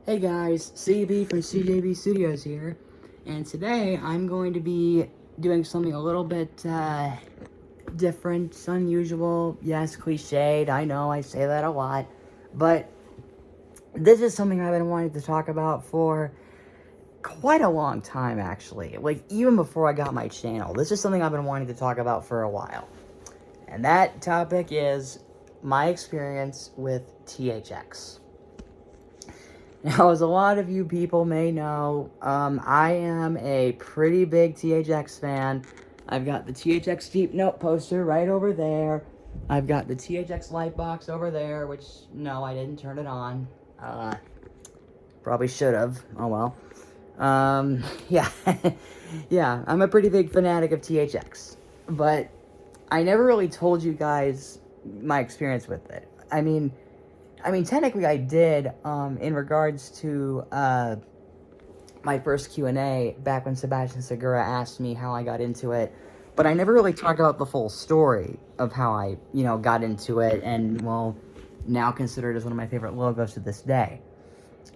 Hey guys, CB from CJB Studios here, and today I'm going to be doing something a little bit different, unusual, yes, cliched, I know I say that a lot, but this is something I've been wanting to talk about for quite a long time actually, like even before I got my channel. This is something I've been wanting to talk about for a while, and that topic is my experience with THX. Now, as a lot of you people may know, I am a pretty big THX fan. I've got the THX Deep Note poster right over there. I've got the THX light box over there, which, no, I didn't turn it on. Probably should have. Oh, well. Yeah. Yeah, I'm a pretty big fanatic of THX. But I never really told you guys my experience with it. I mean, technically I did, in regards to, my first Q&A back when Sebastian Segura asked me how I got into it, but I never really talked about the full story of how I, got into it, and, well, now considered as one of my favorite logos to this day.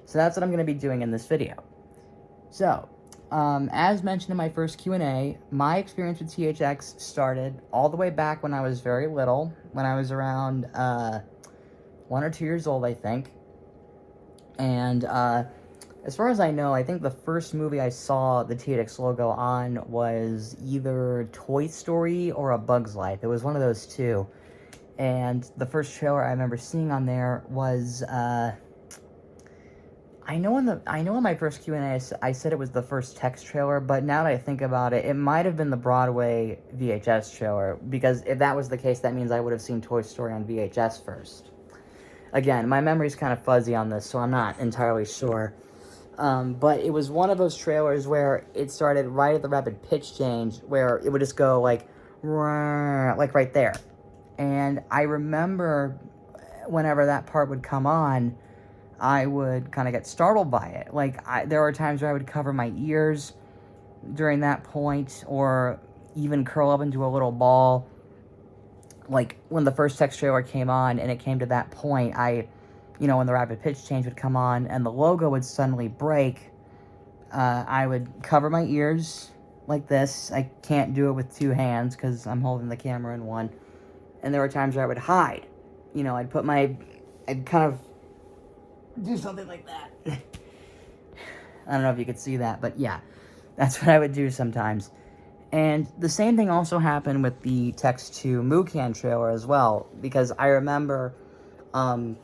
So that's what I'm going to be doing in this video. So, as mentioned in my first Q&A, my experience with THX started all the way back when I was very little, when I was around, 1 or 2 years old, I think. And as far as I know, I think the first movie I saw the THX logo on was either Toy Story or A Bug's Life. It was one of those two. And the first trailer I remember seeing on there was, I know in my first Q&A I said it was the first text trailer, but now that I think about it, it might have been the Broadway VHS trailer, because if that was the case, that means I would have seen Toy Story on VHS first. Again, my memory's kind of fuzzy on this, so I'm not entirely sure. But it was one of those trailers where it started right at the rapid pitch change, where it would just go like right there. And I remember whenever that part would come on, I would kind of get startled by it. Like, there were times where I would cover my ears during that point, or even curl up into a little ball. Like, when the first text trailer came on and it came to that point, when the rapid pitch change would come on and the logo would suddenly break, I would cover my ears like this. I can't do it with two hands because I'm holding the camera in one. And there were times where I would hide. I'd kind of do something like that. I don't know if you could see that, but yeah, that's what I would do sometimes. And the same thing also happened with the Text 2 Mucan trailer as well, because I remember, I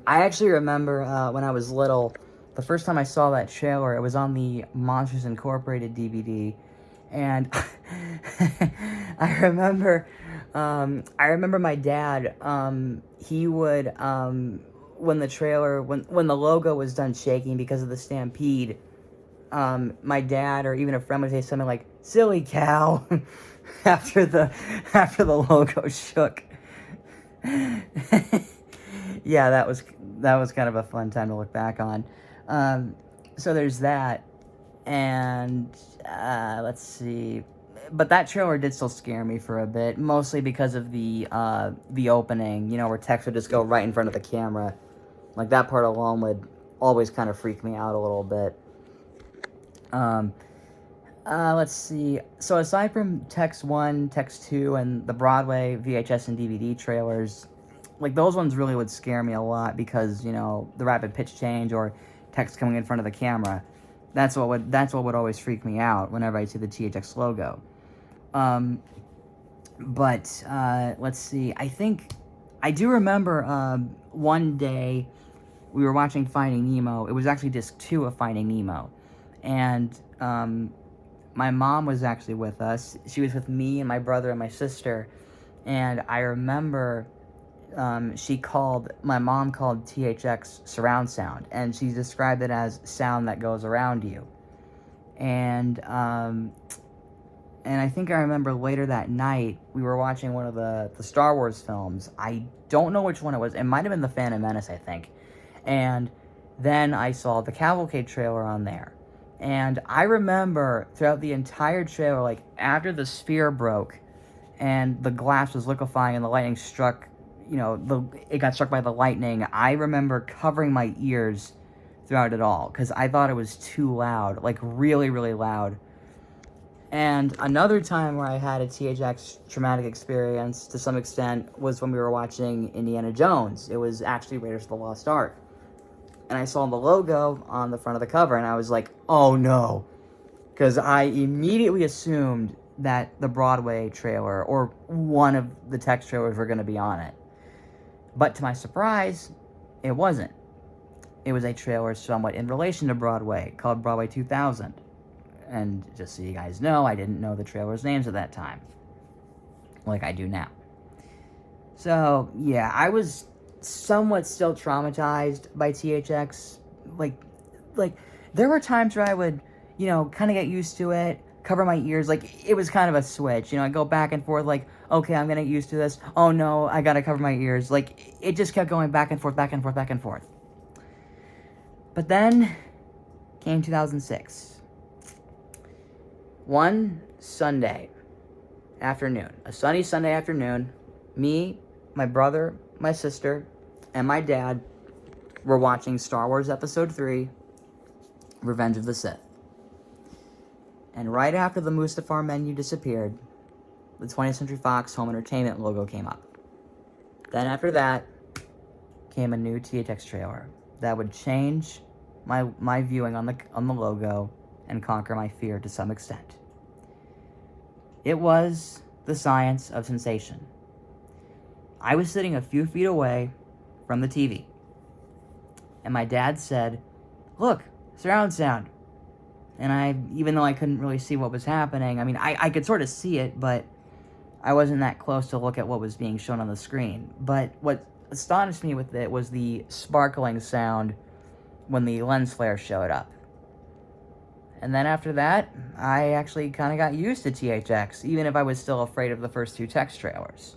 actually remember when I was little, the first time I saw that trailer, it was on the Monsters Incorporated DVD, and I remember my dad, he would, when the logo was done shaking because of the stampede, my dad or even a friend would say something like "silly cow" after the logo shook. Yeah, that was kind of a fun time to look back on. So there's that, and let's see. But that trailer did still scare me for a bit, mostly because of the opening, where Tex would just go right in front of the camera. Like, that part alone would always kind of freak me out a little bit. Let's see. So aside from Text 1, Text 2, and the Broadway VHS and DVD trailers, like, those ones really would scare me a lot because, the rapid pitch change or text coming in front of the camera. That's what would always freak me out whenever I see the THX logo. But let's see. I do remember one day we were watching Finding Nemo. It was actually disc 2 of Finding Nemo. And my mom was actually with us. She was with me and my brother and my sister. And I remember my mom called THX surround sound. And she described it as sound that goes around you. And I think I remember later that night, we were watching one of the Star Wars films. I don't know which one it was. It might have been The Phantom Menace, I think. And then I saw the Cavalcade trailer on there. And I remember throughout the entire trailer, like, after the sphere broke and the glass was liquefying and the lightning struck, it got struck by the lightning, I remember covering my ears throughout it all, because I thought it was too loud, like really, really loud. And another time where I had a THX traumatic experience, to some extent, was when we were watching Indiana Jones. It was actually Raiders of the Lost Ark. And I saw the logo on the front of the cover, and I was like, oh no. Because I immediately assumed that the Broadway trailer, or one of the text trailers, were going to be on it. But to my surprise, it wasn't. It was a trailer somewhat in relation to Broadway, called Broadway 2000. And just so you guys know, I didn't know the trailers' names at that time, like I do now. So, yeah, I was somewhat still traumatized by THX. Like, there were times where I would, kind of get used to it, cover my ears. Like, it was kind of a switch. I go back and forth, like, okay, I'm going to get used to this. Oh, no, I got to cover my ears. Like, it just kept going back and forth, back and forth, back and forth. But then came 2006. One Sunday afternoon, a sunny Sunday afternoon, me, my brother, my sister, and my dad were watching Star Wars Episode 3, Revenge of the Sith. And right after the Mustafar menu disappeared, the 20th Century Fox Home Entertainment logo came up. Then after that came a new THX trailer that would change my viewing on the logo and conquer my fear to some extent. It was The Science of Sensation. I was sitting a few feet away from the TV, and my dad said, "Look, surround sound." And even though I couldn't really see what was happening, I could sort of see it, but I wasn't that close to look at what was being shown on the screen. But what astonished me with it was the sparkling sound when the lens flare showed up. And then after that, I actually kind of got used to THX, even if I was still afraid of the first two text trailers.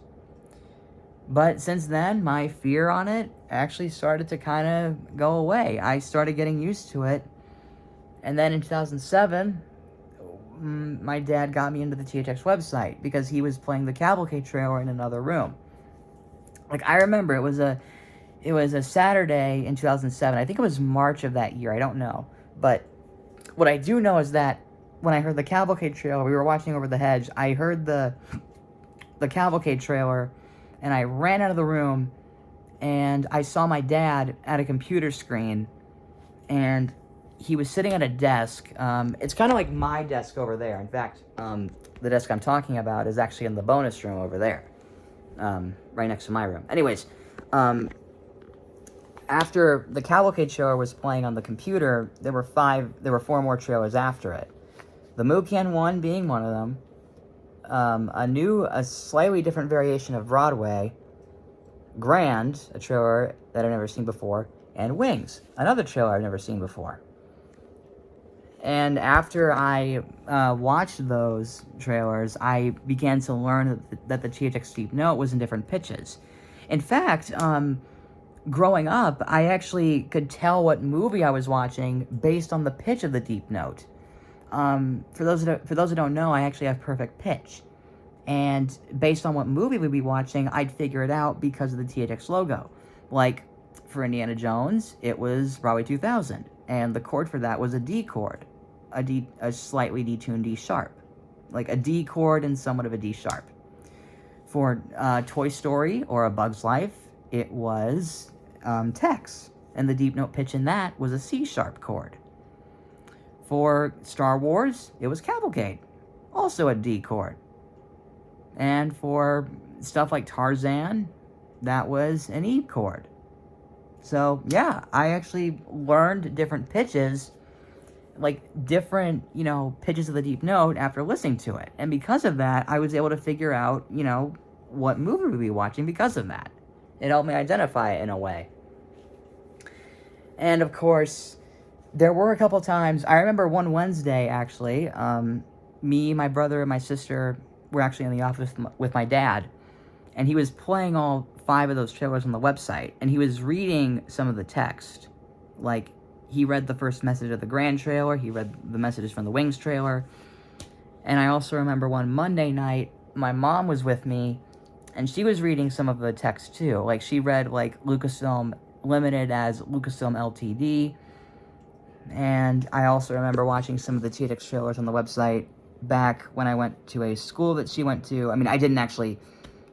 But since then, my fear on it actually started to kind of go away. I started getting used to it. And then in 2007, my dad got me into the THX website because he was playing the Cavalcade trailer in another room. Like, I remember it was a Saturday in 2007. I think it was March of that year. I don't know. But what I do know is that when I heard the Cavalcade trailer, we were watching Over the Hedge, I heard the Cavalcade trailer, and I ran out of the room, and I saw my dad at a computer screen, and he was sitting at a desk. It's kind of like my desk over there. In fact, the desk I'm talking about is actually in the bonus room over there, right next to my room. Anyways, after the Cavalcade trailer was playing on the computer, there were 4 more trailers after it. The Mukan one being one of them. A slightly different variation of Broadway. Grand, a trailer that I've never seen before. And Wings, another trailer I've never seen before. And after I watched those trailers, I began to learn that the THX Deep Note was in different pitches. In fact, growing up, I actually could tell what movie I was watching based on the pitch of the Deep Note. For those who don't know, I actually have perfect pitch. And based on what movie we'd be watching, I'd figure it out because of the THX logo. Like, for Indiana Jones, it was Broadway 2000. And the chord for that was a D chord. A slightly detuned D sharp. Like a D chord and somewhat of a D sharp. For Toy Story or A Bug's Life, it was Tex. And the deep note pitch in that was a C sharp chord. For Star Wars, it was Cavalcade. Also a D chord. And for stuff like Tarzan, that was an E chord. So, yeah, I actually learned different pitches, like different, pitches of the deep note after listening to it. And because of that, I was able to figure out, what movie we'd be watching because of that. It helped me identify it in a way. And, of course, there were a couple times, I remember one Wednesday, actually, me, my brother, and my sister were actually in the office with my dad, and he was playing all 5 of those trailers on the website, and he was reading some of the text. Like, he read the first message of the Grand trailer, he read the messages from the Wings trailer, and I also remember one Monday night, my mom was with me, and she was reading some of the text too. Like, she read, Lucasfilm Limited as Lucasfilm Ltd., And I also remember watching some of the THX trailers on the website back when I went to a school that she went to. I mean, I didn't actually,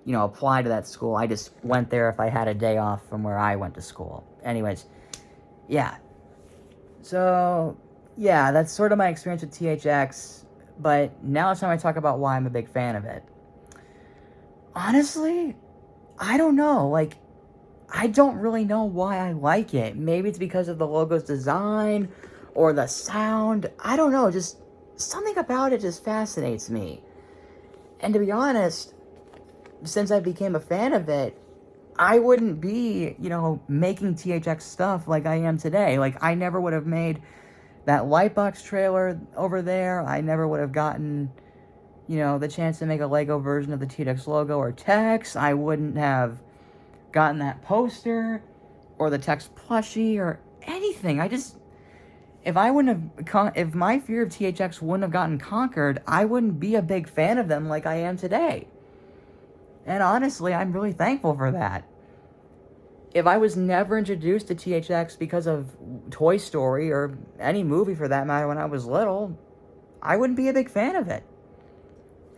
apply to that school. I just went there if I had a day off from where I went to school. Anyways, yeah. So, yeah, that's sort of my experience with THX. But now it's time to talk about why I'm a big fan of it. Honestly, I don't know. Like, I don't really know why I like it. Maybe it's because of the logo's design or the sound. I don't know. Just something about it just fascinates me. And to be honest, since I became a fan of it, I wouldn't be, making THX stuff like I am today. Like, I never would have made that Lightbox trailer over there. I never would have gotten, the chance to make a Lego version of the THX logo or text. I wouldn't have gotten that poster or the text plushie or anything. If my fear of THX wouldn't have gotten conquered, I wouldn't be a big fan of them like I am today. And honestly, I'm really thankful for that. If I was never introduced to THX because of Toy Story or any movie for that matter when I was little, I wouldn't be a big fan of it.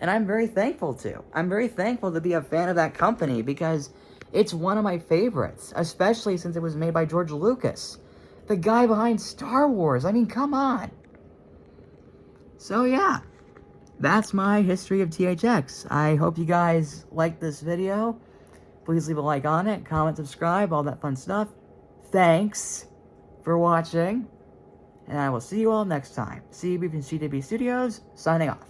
And I'm very thankful to. I'm very thankful to be a fan of that company because it's one of my favorites, especially since it was made by George Lucas, the guy behind Star Wars. I mean, come on. So yeah, that's my history of THX. I hope you guys liked this video. Please leave a like on it, comment, subscribe, all that fun stuff. Thanks for watching, and I will see you all next time. CB from CW Studios, signing off.